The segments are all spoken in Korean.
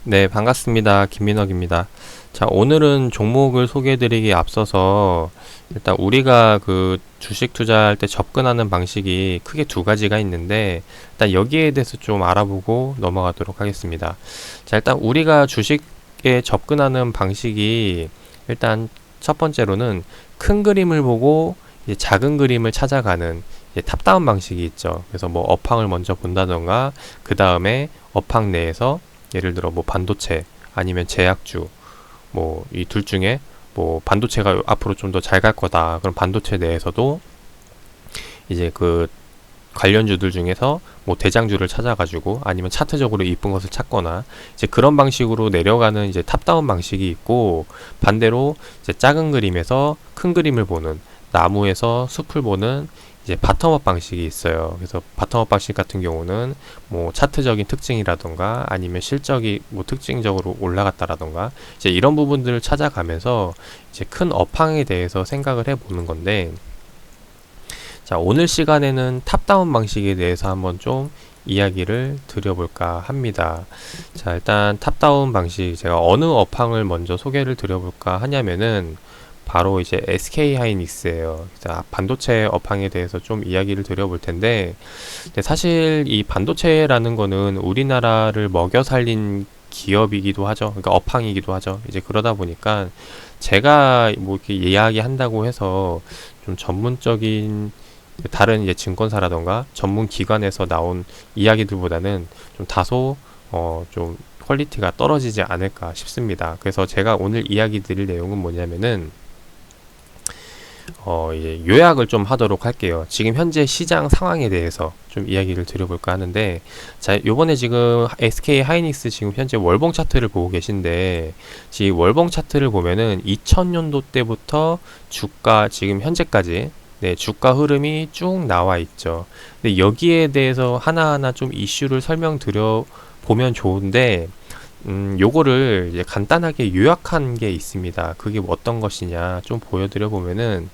네, 반갑습니다. 김민혁입니다. 자, 오늘은 종목을 소개해드리기에 앞서서 일단 우리가 그 주식 투자할 때 접근하는 방식이 크게 두 가지가 있는데 일단 여기에 대해서 좀 알아보고 넘어가도록 하겠습니다. 자, 일단 우리가 주식에 접근하는 방식이 일단 첫 번째로는 큰 그림을 보고 이제 작은 그림을 찾아가는 이제 탑다운 방식이 있죠. 그래서 뭐 업황을 먼저 본다던가 그 다음에 업황 내에서 예를 들어 뭐 반도체 아니면 제약주 뭐 이 둘 중에 뭐 반도체가 앞으로 좀 더 잘 갈 거다. 그럼 반도체 내에서도 이제 그 관련주들 중에서 뭐 대장주를 찾아가지고 아니면 차트적으로 이쁜 것을 찾거나 이제 그런 방식으로 내려가는 이제 탑다운 방식이 있고 반대로 이제 작은 그림에서 큰 그림을 보는 나무에서 숲을 보는 이제 바텀업 방식이 있어요. 그래서 바텀업 방식 같은 경우는 뭐 차트적인 특징이라던가 아니면 실적이 뭐 특징적으로 올라갔다라던가 이제 이런 부분들을 찾아가면서 이제 큰 업황에 대해서 생각을 해보는 건데 자, 오늘 시간에는 탑다운 방식에 대해서 한번 좀 이야기를 드려볼까 합니다. 자, 일단 탑다운 방식 제가 어느 업황을 먼저 소개를 드려볼까 하냐면은 바로 이제 SK 하이닉스예요. 자, 반도체 업황에 대해서 좀 이야기를 드려볼 텐데, 근데 사실 이 반도체라는 거는 우리나라를 먹여 살린 기업이기도 하죠. 그러니까 업황이기도 하죠. 이제 그러다 보니까 제가 뭐 이렇게 이야기한다고 해서 좀 전문적인 다른 이제 증권사라던가 전문 기관에서 나온 이야기들보다는 좀 다소 좀 퀄리티가 떨어지지 않을까 싶습니다. 그래서 제가 오늘 이야기 드릴 내용은 뭐냐면은 이제 요약을 좀 하도록 할게요. 지금 현재 시장 상황에 대해서 좀 이야기를 드려볼까 하는데, 자, 요번에 지금 SK 하이닉스 지금 현재 월봉 차트를 보고 계신데, 지금 월봉 차트를 보면은 2000년도 때부터 주가 지금 현재까지 네, 주가 흐름이 쭉 나와 있죠. 근데 여기에 대해서 하나하나 좀 이슈를 설명드려 보면 좋은데, 요거를 이제 간단하게 요약한 게 있습니다. 그게 뭐 어떤 것이냐 좀 보여드려 보면은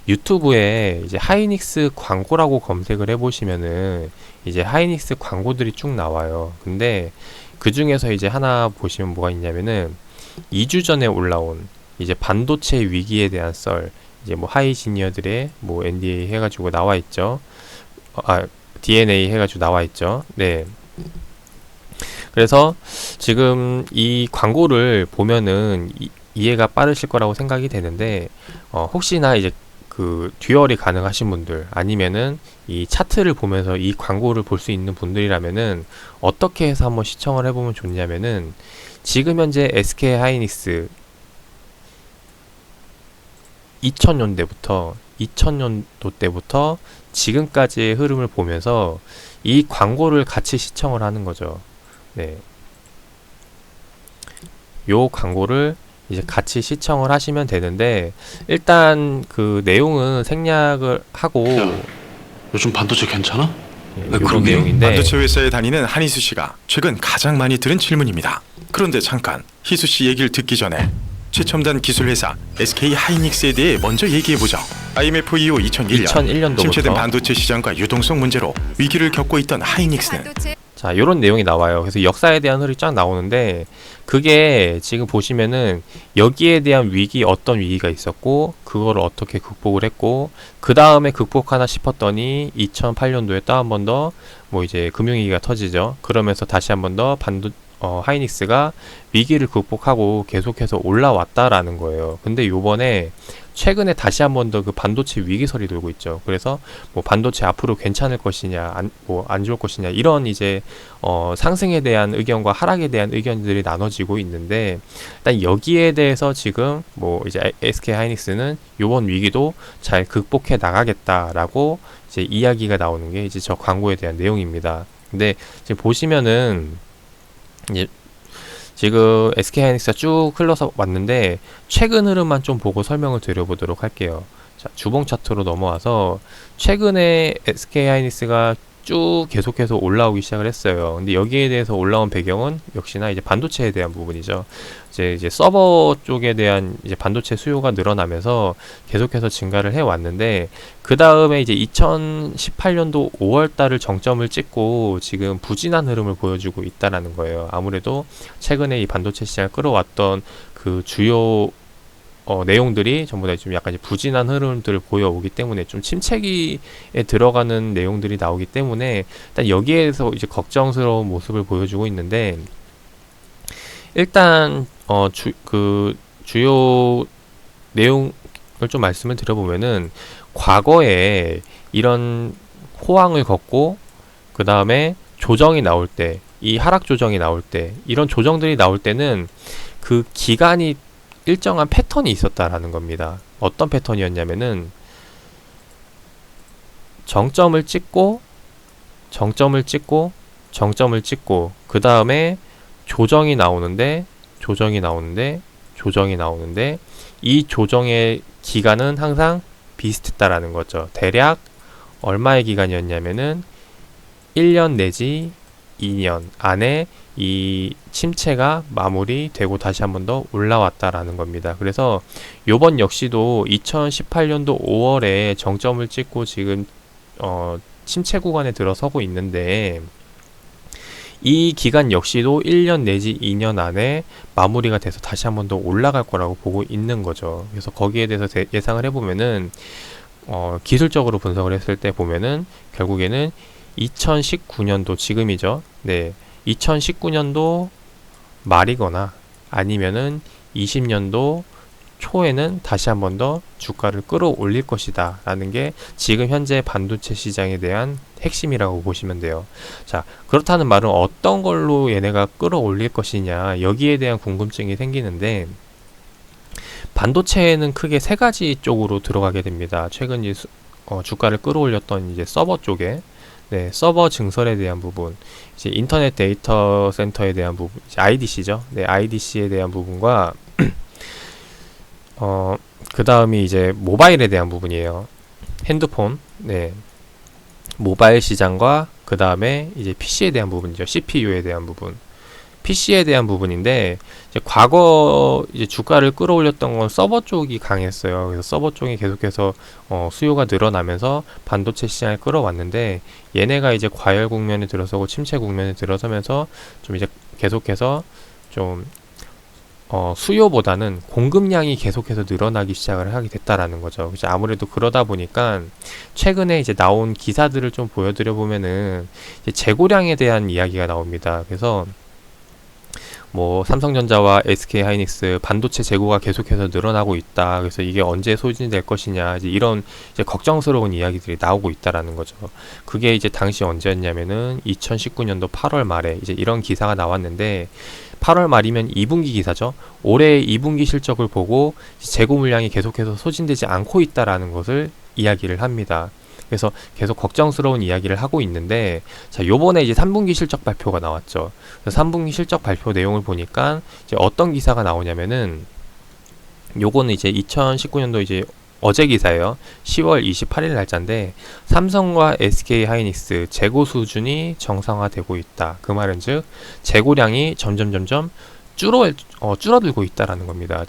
유튜브에 이제 하이닉스 광고라고 검색을 해보시면은 이제 하이닉스 광고들이 쭉 나와요. 근데 그 중에서 이제 하나 보시면 뭐가 있냐면은 2주 전에 올라온 이제 반도체 위기에 대한 썰, 이제 뭐 하이지니어들의 뭐 NDA 해가지고 나와 있죠. DNA 해가지고 나와 있죠. 네. 그래서 지금 이 광고를 보면은 이해가 빠르실 거라고 생각이 되는데 혹시나 이제 그 듀얼이 가능하신 분들 아니면은 이 차트를 보면서 이 광고를 볼 수 있는 분들이라면은 어떻게 해서 한번 시청을 해보면 좋냐면은 지금 현재 SK 하이닉스 2000년도 때부터 지금까지의 흐름을 보면서 이 광고를 같이 시청을 하는 거죠. 네. 요 광고를 이제 같이 시청을 하시면 되는데 일단 그 내용은 생략을 하고 야, 요즘 반도체 괜찮아? 요런 그러게. 내용인데 반도체 회사에 다니는 한희수 씨가 최근 가장 많이 들은 질문입니다. 그런데 잠깐 희수 씨 얘기를 듣기 전에 최첨단 기술 회사 SK 하이닉스에 대해 먼저 얘기해 보죠. IMF 이후 2001년 2001년도부터 침체된 반도체 시장과 유동성 문제로 위기를 겪고 있던 하이닉스는 자, 요런 내용이 나와요. 그래서 역사에 대한 흐름이 쫙 나오는데 그게 지금 보시면은 여기에 대한 위기 어떤 위기가 있었고 그거를 어떻게 극복을 했고 그 다음에 극복하나 싶었더니 2008년도에 또 한 번 더 뭐 이제 금융위기가 터지죠. 그러면서 다시 한 번 더 하이닉스가 위기를 극복하고 계속해서 올라왔다라는 거예요. 근데 요번에 최근에 다시 한 번 더 그 반도체 위기설이 돌고 있죠. 그래서 뭐 반도체 앞으로 괜찮을 것이냐, 안 좋을 것이냐 이런 이제 상승에 대한 의견과 하락에 대한 의견들이 나눠지고 있는데 일단 여기에 대해서 지금 뭐 이제 SK 하이닉스는 요번 위기도 잘 극복해 나가겠다라고 이제 이야기가 나오는 게 이제 저 광고에 대한 내용입니다. 근데 지금 보시면은 이제 지금 SK 하이닉스가 쭉 흘러서 왔는데 최근 흐름만 좀 보고 설명을 드려보도록 할게요. 자, 주봉 차트로 넘어와서 최근에 SK 하이닉스가 쭉 계속해서 올라오기 시작을 했어요. 근데 여기에 대해서 올라온 배경은 역시나 이제 반도체에 대한 부분이죠. 이제 서버 쪽에 대한 이제 반도체 수요가 늘어나면서 계속해서 증가를 해 왔는데, 그 다음에 이제 2018년도 5월 달을 정점을 찍고 지금 부진한 흐름을 보여주고 있다라는 거예요. 아무래도 최근에 이 반도체 시장을 끌어왔던 그 주요 내용들이 전부 다 좀 약간 이제 부진한 흐름들을 보여오기 때문에 좀 침체기에 들어가는 내용들이 나오기 때문에 일단 여기에서 이제 걱정스러운 모습을 보여주고 있는데, 일단 그 주요 내용을 좀 말씀을 드려보면은, 과거에 이런 호황을 걷고 그 다음에 조정이 나올 때, 이 하락 조정이 나올 때, 이런 조정들이 나올 때는 그 기간이 일정한 패턴이 있었다라는 겁니다. 어떤 패턴이었냐면은, 정점을 찍고 그 다음에 조정이 나오는데 이 조정의 기간은 항상 비슷했다라는 거죠. 대략 얼마의 기간이었냐면은 1년 내지 2년 안에 이 침체가 마무리되고 다시 한 번 더 올라왔다라는 겁니다. 그래서 요번 역시도 2018년도 5월에 정점을 찍고 지금 침체 구간에 들어서고 있는데, 이 기간 역시도 1년 내지 2년 안에 마무리가 돼서 다시 한 번 더 올라갈 거라고 보고 있는 거죠. 그래서 거기에 대해서 예상을 해보면은, 기술적으로 분석을 했을 때 보면은 결국에는 2019년도 지금이죠. 네, 2019년도 말이거나 아니면은 20년도 초에는 다시 한 번 더 주가를 끌어올릴 것이다 라는 게 지금 현재 반도체 시장에 대한 핵심이라고 보시면 돼요. 자, 그렇다는 말은 어떤 걸로 얘네가 끌어올릴 것이냐, 여기에 대한 궁금증이 생기는데, 반도체는 크게 세 가지 쪽으로 들어가게 됩니다. 최근 이제 주가를 끌어올렸던 이제 서버 쪽에, 네, 서버 증설에 대한 부분, 이제 인터넷 데이터 센터에 대한 부분, 이제 IDC죠. 네, IDC에 대한 부분과 그 다음이 이제 모바일에 대한 부분이에요. 핸드폰, 네, 모바일 시장과 그 다음에 이제 PC에 대한 부분이죠. CPU에 대한 부분. PC에 대한 부분인데, 이제 과거 이제 주가를 끌어올렸던 건 서버 쪽이 강했어요. 그래서 서버 쪽이 계속해서 수요가 늘어나면서 반도체 시장을 끌어왔는데, 얘네가 이제 과열 국면에 들어서고 침체 국면에 들어서면서 좀 이제 계속해서 좀 수요보다는 공급량이 계속해서 늘어나기 시작을 하게 됐다라는 거죠. 그래서 아무래도 그러다 보니까 최근에 이제 나온 기사들을 좀 보여드려 보면은 이제 재고량에 대한 이야기가 나옵니다. 그래서 뭐 삼성전자와 SK하이닉스 반도체 재고가 계속해서 늘어나고 있다. 그래서 이게 언제 소진이 될 것이냐, 이제 이런 이제 걱정스러운 이야기들이 나오고 있다라는 거죠. 그게 이제 당시 언제였냐면은 2019년도 8월 말에 이제 이런 기사가 나왔는데, 8월 말이면 2분기 기사죠. 올해 2분기 실적을 보고 재고 물량이 계속해서 소진되지 않고 있다라는 것을 이야기를 합니다. 그래서 계속 걱정스러운 이야기를 하고 있는데, 자, 요번에 이제 3분기 실적 발표가 나왔죠. 그래서 3분기 실적 발표 내용을 보니까 이제 어떤 기사가 나오냐면은, 요거는 이제 2019년도 이제 어제 기사예요. 10월 28일 날짜인데, 삼성과 SK하이닉스 재고 수준이 정상화되고 있다. 그 말은 즉 재고량이 점점 줄어들고 있다라는 겁니다.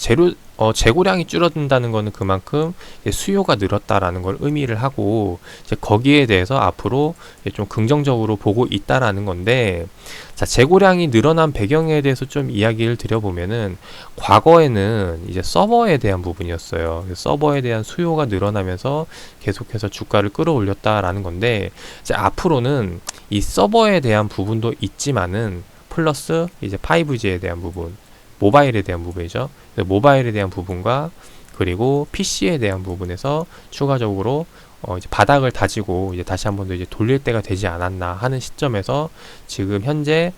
재고량이 줄어든다는 거는 그만큼 수요가 늘었다라는 걸 의미를 하고, 이제 거기에 대해서 앞으로 좀 긍정적으로 보고 있다라는 건데, 자, 재고량이 늘어난 배경에 대해서 좀 이야기를 드려보면은, 과거에는 이제 서버에 대한 부분이었어요. 서버에 대한 수요가 늘어나면서 계속해서 주가를 끌어올렸다라는 건데, 이제 앞으로는 이 서버에 대한 부분도 있지만은 플러스 이제 5G에 대한 부분, 모바일에 대한 부분이죠. 모바일에 대한 부분과 그리고 PC에 대한 부분에서 추가적으로 이제 바닥을 다지고 이제 다시 한 번 더 이제 돌릴 때가 되지 않았나 하는 시점에서 지금 현재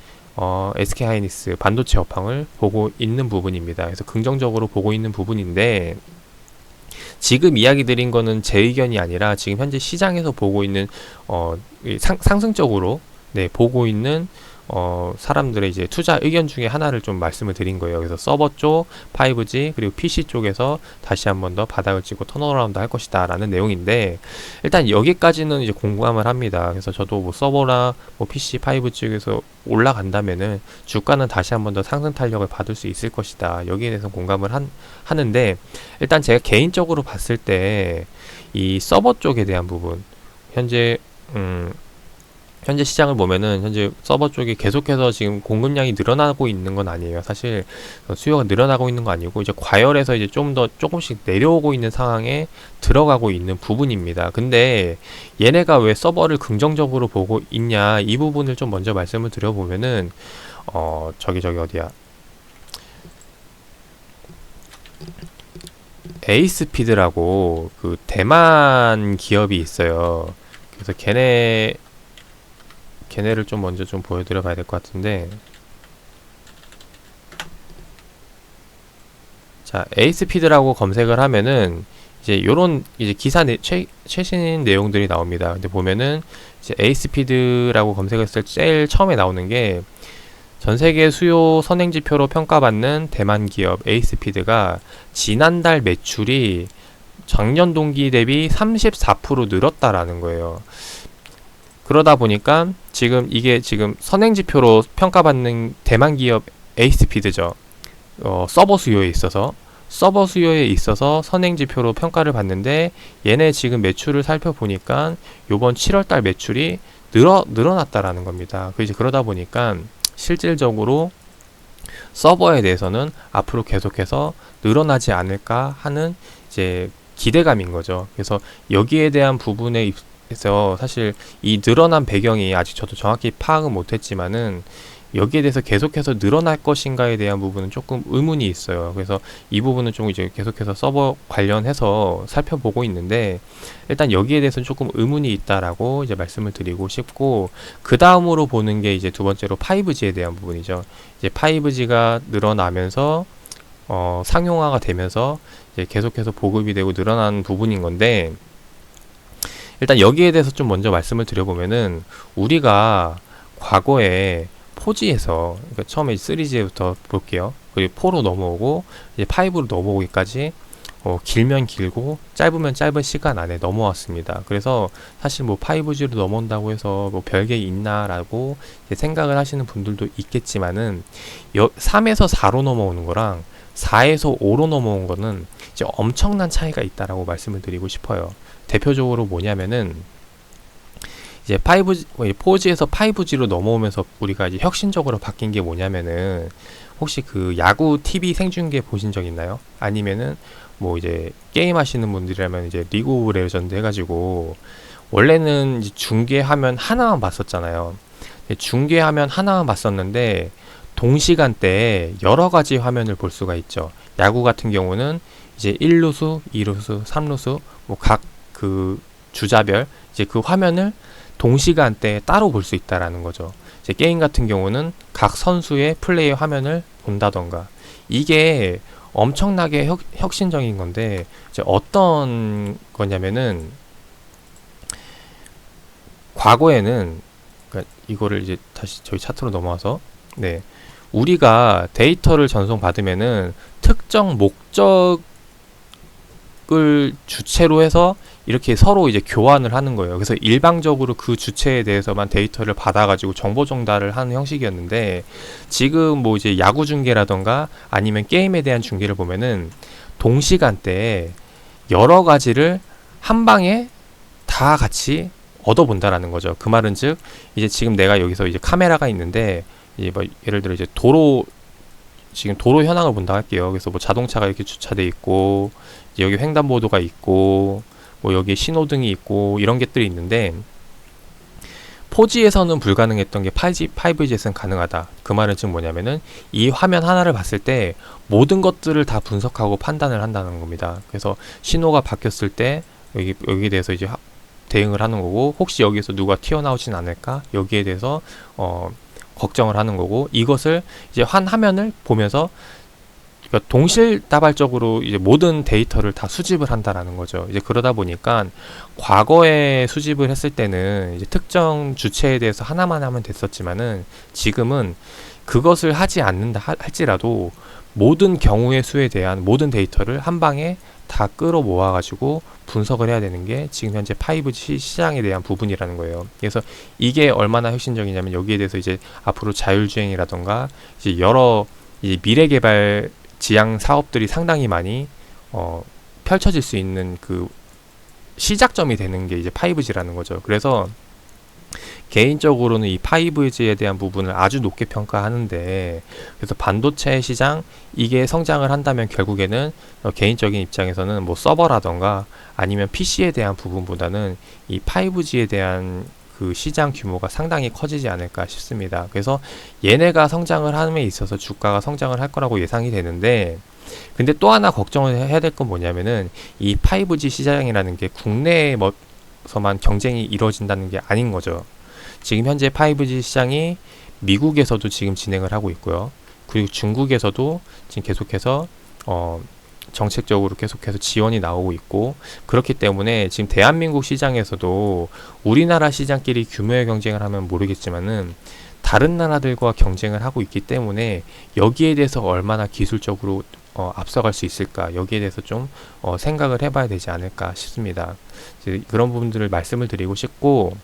SK하이닉스 반도체 업황을 보고 있는 부분입니다. 그래서 긍정적으로 보고 있는 부분인데, 지금 이야기 드린 거는 제 의견이 아니라 지금 현재 시장에서 보고 있는 상승적으로, 네, 보고 있는 사람들의 이제 투자 의견 중에 하나를 좀 말씀을 드린 거예요. 그래서 서버 쪽, 5G, 그리고 PC 쪽에서 다시 한 번 더 바닥을 찍고 턴어라운드 할 것이다 라는 내용인데, 일단 여기까지는 이제 공감을 합니다. 그래서 저도 뭐 서버나 뭐 PC, 5G 쪽에서 올라간다면은 주가는 다시 한 번 더 상승 탄력을 받을 수 있을 것이다. 여기에 대해서 공감을 하는데, 일단 제가 개인적으로 봤을 때 이 서버 쪽에 대한 부분, 현재 시장을 보면은 현재 서버 쪽이 계속해서 지금 공급량이 늘어나고 있는 건 아니에요. 사실 수요가 늘어나고 있는 거 아니고 이제 과열해서 이제 좀 더 조금씩 내려오고 있는 상황에 들어가고 있는 부분입니다. 근데 얘네가 왜 서버를 긍정적으로 보고 있냐, 이 부분을 좀 먼저 말씀을 드려보면은 저기 어디야, 에이스피드라고 그 대만 기업이 있어요. 그래서 걔네를 좀 먼저 좀 보여드려 봐야 될 것 같은데, 자, 에이스피드라고 검색을 하면은 이제 요런 이제 기사 최신 내용들이 나옵니다. 근데 보면은 이제 에이스피드라고 검색했을 때 제일 처음에 나오는 게, 전 세계 수요 선행지표로 평가받는 대만 기업 에이스피드가 지난달 매출이 작년 동기 대비 34% 늘었다라는 거예요. 그러다 보니까 이게 지금 선행지표로 평가받는 대만 기업 에이스피드죠. 서버 수요에 있어서 선행지표로 평가를 받는데, 얘네 지금 매출을 살펴보니까 요번 7월달 매출이 늘어났다라는 겁니다. 그러다 보니까 실질적으로 서버에 대해서는 앞으로 계속해서 늘어나지 않을까 하는 이제 기대감인 거죠. 그래서 여기에 대한 부분에 있어서 사실 이 늘어난 배경이 아직 저도 정확히 파악은 못했지만은, 여기에 대해서 계속해서 늘어날 것인가에 대한 부분은 조금 의문이 있어요. 그래서 이 부분은 좀 이제 계속해서 서버 관련해서 살펴보고 있는데, 일단 여기에 대해서는 조금 의문이 있다라고 이제 말씀을 드리고 싶고, 그 다음으로 보는 게 이제 두 번째로 5G에 대한 부분이죠. 이제 5G가 늘어나면서 상용화가 되면서 이제 계속해서 보급이 되고 늘어나는 부분인 건데, 일단 여기에 대해서 좀 먼저 말씀을 드려보면은, 우리가 과거에 4G에서, 그러니까 처음에 3G부터 볼게요. 그리고 4로 넘어오고 이제 5로 넘어오기까지 길면 길고 짧으면 짧은 시간 안에 넘어왔습니다. 그래서 사실 뭐 5G로 넘어온다고 해서 뭐 별게 있나라고 생각을 하시는 분들도 있겠지만은, 3에서 4로 넘어오는 거랑 4에서 5로 넘어온 거는 이제 엄청난 차이가 있다라고 말씀을 드리고 싶어요. 대표적으로 뭐냐면은, 이제 4G에서 5G로 넘어오면서 우리가 이제 혁신적으로 바뀐 게 뭐냐면은, 혹시 그 야구 TV 생중계 보신 적 있나요? 아니면은 뭐 이제 게임 하시는 분들이라면 이제 리그 오브 레전드 해가지고, 원래는 이제 중계화면 하나만 봤었잖아요. 중계화면 하나만 봤었는데 동시간대에 여러 가지 화면을 볼 수가 있죠. 야구 같은 경우는 이제 1루수, 2루수, 3루수 뭐 각 그 주자별 이제 그 화면을 동시간대에 따로 볼 수 있다라는 거죠. 이제 게임 같은 경우는 각 선수의 플레이 화면을 본다던가, 이게 엄청나게 혁신적인 건데, 이제 어떤 거냐면은, 과거에는, 그러니까 이거를 이제 다시 저희 차트로 넘어와서, 네, 우리가 데이터를 전송받으면은 특정 목적을 주체로 해서 이렇게 서로 이제 교환을 하는 거예요. 그래서 일방적으로 그 주체에 대해서만 데이터를 받아가지고 정보 전달을 하는 형식이었는데, 지금 뭐 이제 야구 중계라던가 아니면 게임에 대한 중계를 보면은 동시간대에 여러 가지를 한 방에 다 같이 얻어본다라는 거죠. 그 말은 즉, 이제 지금 내가 여기서 이제 카메라가 있는데, 이제 뭐 예를 들어 이제 지금 도로 현황을 본다 할게요. 그래서 뭐 자동차가 이렇게 주차돼 있고, 이제 여기 횡단보도가 있고, 뭐 여기 신호등이 있고, 이런 것들이 있는데, 4G에서는 불가능했던 게 5G에서는 가능하다. 그 말은 지금 뭐냐면은, 이 화면 하나를 봤을 때 모든 것들을 다 분석하고 판단을 한다는 겁니다. 그래서 신호가 바뀌었을 때 여기에 대해서 이제 대응을 하는 거고, 혹시 여기에서 누가 튀어나오진 않을까? 여기에 대해서 걱정을 하는 거고, 이것을 이제 한 화면을 보면서 그러니까 동실다발적으로 이제 모든 데이터를 다 수집을 한다라는 거죠. 이제 그러다 보니까 과거에 수집을 했을 때는 이제 특정 주체에 대해서 하나만 하면 됐었지만은 지금은 그것을 하지 않는다 할지라도 모든 경우의 수에 대한 모든 데이터를 한 방에 다 끌어모아 가지고 분석을 해야 되는 게 지금 현재 5G 시장에 대한 부분이라는 거예요. 그래서 이게 얼마나 혁신적이냐면 여기에 대해서 이제 앞으로 자율주행이라던가 이제 여러 이제 미래 개발 지향 사업들이 상당히 많이 펼쳐질 수 있는 그 시작점이 되는 게 이제 5G라는 거죠. 그래서 개인적으로는 이 5G에 대한 부분을 아주 높게 평가하는데, 그래서 반도체 시장 이게 성장을 한다면 결국에는 개인적인 입장에서는 뭐 서버라던가 아니면 PC에 대한 부분보다는 이 5G에 대한 그 시장 규모가 상당히 커지지 않을까 싶습니다. 그래서 얘네가 성장을 함에 있어서 주가가 성장을 할 거라고 예상이 되는데, 근데 또 하나 걱정을 해야 될 건 뭐냐면은 이 5G 시장이라는 게 국내에서만 경쟁이 이루어진다는 게 아닌 거죠. 지금 현재 5G 시장이 미국에서도 지금 진행을 하고 있고요. 그리고 중국에서도 지금 계속해서 정책적으로 계속해서 지원이 나오고 있고, 그렇기 때문에 지금 대한민국 시장에서도 우리나라 시장끼리 규모의 경쟁을 하면 모르겠지만은 다른 나라들과 경쟁을 하고 있기 때문에 여기에 대해서 얼마나 기술적으로 앞서갈 수 있을까, 여기에 대해서 좀 생각을 해봐야 되지 않을까 싶습니다. 그런 부분들을 말씀을 드리고 싶고,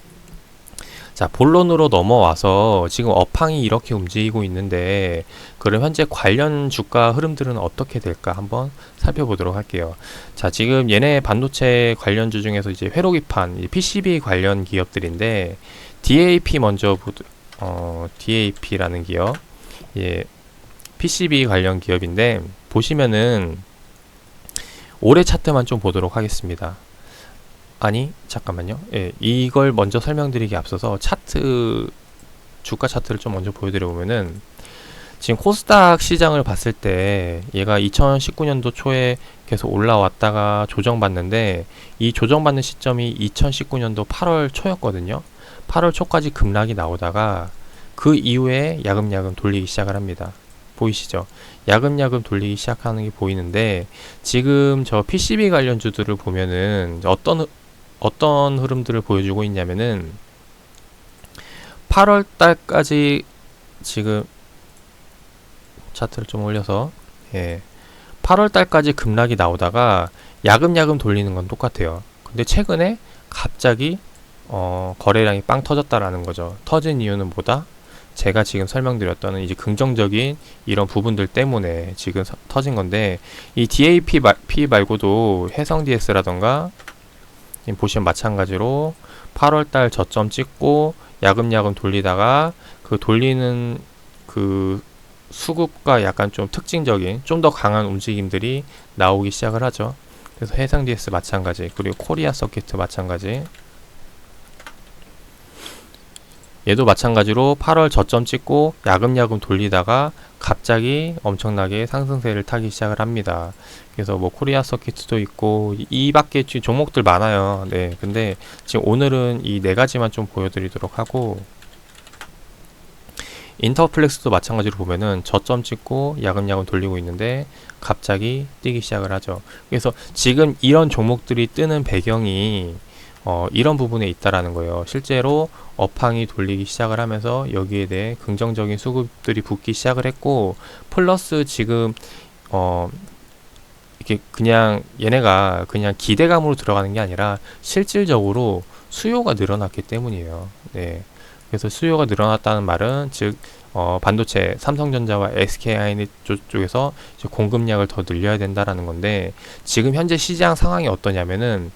자, 본론으로 넘어와서 지금 업황이 이렇게 움직이고 있는데 그럼 현재 관련 주가 흐름들은 어떻게 될까 한번 살펴보도록 할게요. 자, 지금 얘네 반도체 관련주 중에서 이제 회로기판, PCB 관련 기업들인데 DAP 먼저 DAP라는 기업, 예, PCB 관련 기업인데 보시면은 올해 차트만 좀 보도록 하겠습니다. 아니 잠깐만요. 예, 이걸 먼저 설명드리기 앞서서 주가 차트를 좀 먼저 보여드려 보면은 지금 코스닥 시장을 봤을 때 얘가 2019년도 초에 계속 올라왔다가 조정받는데 이 조정받는 시점이 2019년도 8월 초였거든요. 8월 초까지 급락이 나오다가 그 이후에 야금야금 돌리기 시작을 합니다. 보이시죠? 야금야금 돌리기 시작하는 게 보이는데 지금 저 PCB 관련주들을 보면은 어떤 흐름들을 보여주고 있냐면은 8월 달까지 지금 차트를 좀 올려서, 예, 8월 달까지 급락이 나오다가 야금야금 돌리는 건 똑같아요. 근데 최근에 갑자기 거래량이 빵 터졌다라는 거죠. 터진 이유는 뭐다? 제가 지금 설명드렸던 이제 긍정적인 이런 부분들 때문에 지금 터진 건데, 이 DAP 말고도 해성 DS라던가 보시면 마찬가지로 8월달 저점 찍고 야금야금 돌리다가 그 돌리는 그 수급과 약간 좀 특징적인 좀 더 강한 움직임들이 나오기 시작을 하죠. 그래서 해상 DS 마찬가지, 그리고 코리아 서킷 마찬가지, 얘도 마찬가지로 8월 저점 찍고 야금야금 돌리다가 갑자기 엄청나게 상승세를 타기 시작을 합니다. 그래서 뭐 코리아 서킷도 있고 이 밖에 종목들 많아요. 네, 근데 지금 오늘은 이 네 가지만 좀 보여드리도록 하고, 인터플렉스도 마찬가지로 보면은 저점 찍고 야금야금 돌리고 있는데 갑자기 뛰기 시작을 하죠. 그래서 지금 이런 종목들이 뜨는 배경이 이런 부분에 있다라는 거예요. 실제로 업황이 돌리기 시작을 하면서 여기에 대해 긍정적인 수급들이 붙기 시작을 했고, 플러스 지금 이렇게 그냥 얘네가 그냥 기대감으로 들어가는 게 아니라 실질적으로 수요가 늘어났기 때문이에요. 네. 그래서 수요가 늘어났다는 말은 즉 반도체 삼성전자와 SK하이닉스 쪽에서 공급량을 더 늘려야 된다라는 건데, 지금 현재 시장 상황이 어떠냐면은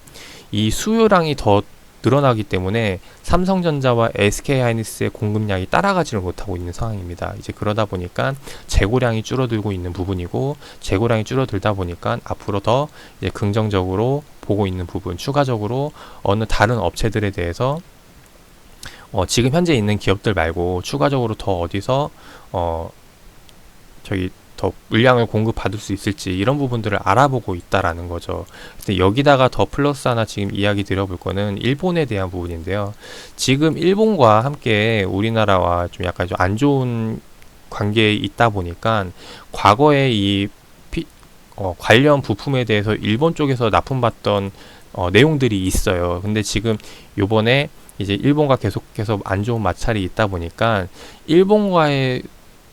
이 수요량이 더 늘어나기 때문에 삼성전자와 SK하이닉스의 공급량이 따라가지를 못하고 있는 상황입니다. 이제 그러다 보니까 재고량이 줄어들고 있는 부분이고, 재고량이 줄어들다 보니까 앞으로 더 이제 긍정적으로 보고 있는 부분, 추가적으로 어느 다른 업체들에 대해서 지금 현재 있는 기업들 말고 추가적으로 더 어디서 더 물량을 공급받을 수 있을지 이런 부분들을 알아보고 있다라는 거죠. 근데 여기다가 더 플러스 하나 지금 이야기 드려볼 거는 일본에 대한 부분인데요. 지금 일본과 함께 우리나라와 좀 약간 좀 안 좋은 관계에 있다 보니까 과거에 이 관련 부품에 대해서 일본 쪽에서 납품받던 내용들이 있어요. 근데 지금 요번에 이제 일본과 계속해서 안 좋은 마찰이 있다 보니까 일본과의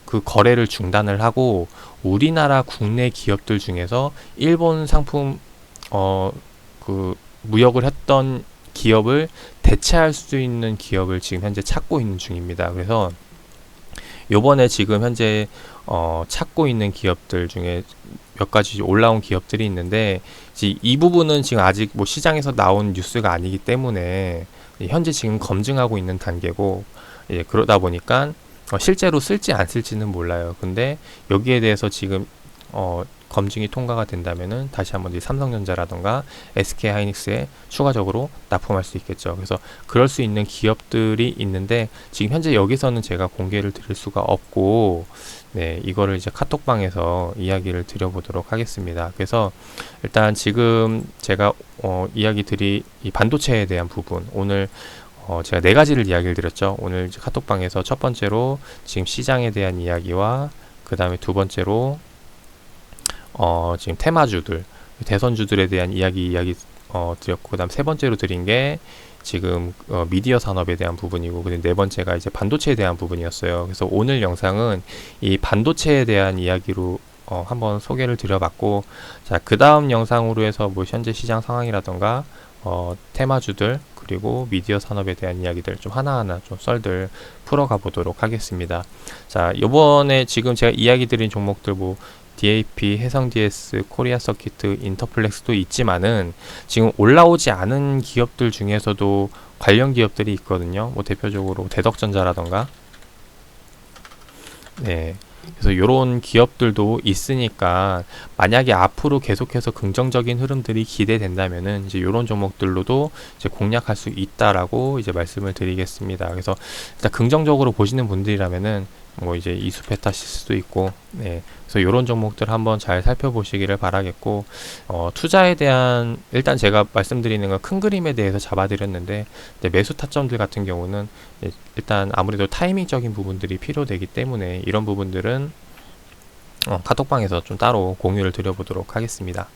그 거래를 중단을 하고 우리나라 국내 기업들 중에서 일본 상품 그 무역을 했던 기업을 대체할 수 있는 기업을 지금 현재 찾고 있는 중입니다. 그래서 요번에 지금 현재 찾고 있는 기업들 중에 몇 가지 올라온 기업들이 있는데 이 부분은 지금 아직 뭐 시장에서 나온 뉴스가 아니기 때문에 현재 지금 검증하고 있는 단계고 그러다 보니까 실제로 쓸지 안 쓸지는 몰라요. 근데 여기에 대해서 지금 검증이 통과가 된다면은 다시 한번 이제 삼성전자라던가 SK 하이닉스에 추가적으로 납품할 수 있겠죠. 그래서 그럴 수 있는 기업들이 있는데 지금 현재 여기서는 제가 공개를 드릴 수가 없고 네, 이거를 이제 카톡방에서 이야기를 드려보도록 하겠습니다. 그래서 일단 지금 제가 이야기 드릴 이 반도체에 대한 부분 오늘 제가 네 가지를 이야기를 드렸죠. 오늘 이제 카톡방에서 첫 번째로 지금 시장에 대한 이야기와 그 다음에 두 번째로 지금 테마주들, 대선주들에 대한 이야기 드렸고, 그 다음 세 번째로 드린 게 지금 미디어 산업에 대한 부분이고, 근데 네 번째가 이제 반도체에 대한 부분이었어요. 그래서 오늘 영상은 이 반도체에 대한 이야기로 한번 소개를 드려봤고, 자, 그 다음 영상으로 해서 뭐 현재 시장 상황이라던가 테마주들 그리고 미디어 산업에 대한 이야기들 좀 하나하나 좀 썰들 풀어가 보도록 하겠습니다. 자, 요번에 지금 제가 이야기 드린 종목들 뭐 DAP, 해성-DS, 코리아 서키트, 인터플렉스도 있지만은 지금 올라오지 않은 기업들 중에서도 관련 기업들이 있거든요. 뭐 대표적으로 대덕전자라던가 네. 그래서 이런 기업들도 있으니까 만약에 앞으로 계속해서 긍정적인 흐름들이 기대된다면은 이제 이런 종목들로도 이제 공략할 수 있다라고 이제 말씀을 드리겠습니다. 그래서 일단 긍정적으로 보시는 분들이라면은 뭐 이제 이수페타시스도 있고, 네. 그래서 이런 종목들 한번 잘 살펴보시기를 바라겠고, 투자에 대한 일단 제가 말씀드리는 건 큰 그림에 대해서 잡아드렸는데 매수 타점들 같은 경우는 일단 아무래도 타이밍적인 부분들이 필요되기 때문에 이런 부분들은 카톡방에서 좀 따로 공유를 드려보도록 하겠습니다.